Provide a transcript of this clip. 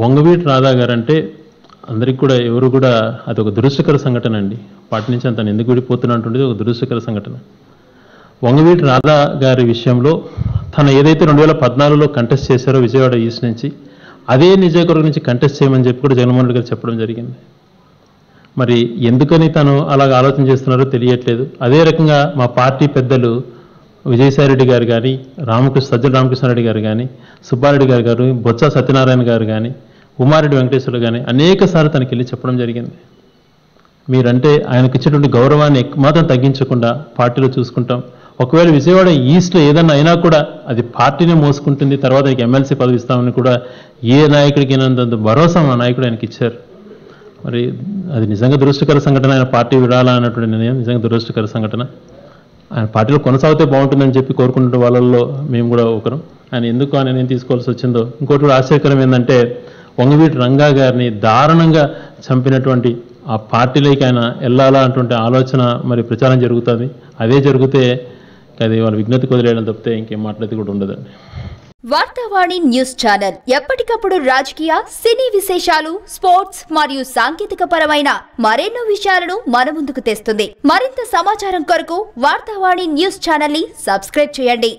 వంగవీటి రాధా గారు అంటే అందరికి కూడా ఎవరు కూడా అదొక దురదృష్టకర సంఘటన అండి. పార్టీ నుంచి తను ఎందుకు విడిపోతున్నటువంటిది ఒక దురదృష్టకర సంఘటన. వంగవీటి రాధా గారి విషయంలో తను ఏదైతే 2014లో కంటెస్ట్ చేశారో విజయవాడ ఈస్ట్ నుంచి, అదే నియోజకవర్గం నుంచి కంటెస్ట్ చేయమని చెప్పి కూడా జగన్మోహన్ రెడ్డి గారు చెప్పడం జరిగింది. మరి ఎందుకని తను అలాగ ఆలోచన చేస్తున్నారో తెలియట్లేదు. అదే రకంగా మా పార్టీ పెద్దలు విజయసాయిరెడ్డి గారు కానీ, సజ్జల రామకృష్ణారెడ్డి గారు కానీ, సుబ్బారెడ్డి గారు, బొత్స సత్యనారాయణ గారు కానీ, ఉమారెడ్డి వెంకటేశ్వర్లు కానీ అనేక సార్లు తనకి వెళ్ళి చెప్పడం జరిగింది. మీరంటే ఆయనకు ఇచ్చేటువంటి గౌరవాన్ని మాత్రం తగ్గించకుండా పార్టీలో చూసుకుంటాం. ఒకవేళ విజయవాడ ఈస్ట్లో ఏదన్నా అయినా కూడా అది పార్టీనే మోసుకుంటుంది, తర్వాత ఆయనకి ఎమ్మెల్సీ పదవి ఇస్తామని కూడా ఏ నాయకుడికి అయినంత భరోసా మా నాయకుడు ఆయనకి ఇచ్చారు. మరి అది నిజంగా దురదృష్టకర సంఘటన. ఆయన పార్టీ విడాలా అన్నటువంటి నిర్ణయం నిజంగా దురదృష్టకర సంఘటన. ఆయన పార్టీలో కొనసాగితే బాగుంటుందని చెప్పి కోరుకుంటున్న వాళ్ళల్లో మేము కూడా ఒకరం. ఆయన ఎందుకు ఆ నిర్ణయం తీసుకోవాల్సి వచ్చిందో. ఇంకోటి కూడా ఆశ్చర్యకరం ఏంటంటే, వంగవీటి రంగా గారిని దారుణంగా చంపినటువంటి ఆ పార్టీలోకి ఆయన వెళ్ళాలా అటువంటి ఆలోచన మరి ప్రచారం జరుగుతుంది. అదే జరిగితే అది వాళ్ళ విజ్ఞతకు వదిలేయడం తప్పితే ఇంకేం మాట్లాడితే కూడా ఉండదండి. వార్తావాణి న్యూస్ ఛానల్ ఎప్పటికప్పుడు రాజకీయ, సినీ విశేషాలు, స్పోర్ట్స్ మరియు సాంకేతిక పరమైన మరెన్నో విషయాలను మన ముందుకు తెస్తుంది. మరింత సమాచారం కొరకు వార్తావాణి న్యూస్ ఛానల్ ని సబ్స్క్రైబ్ చేయండి.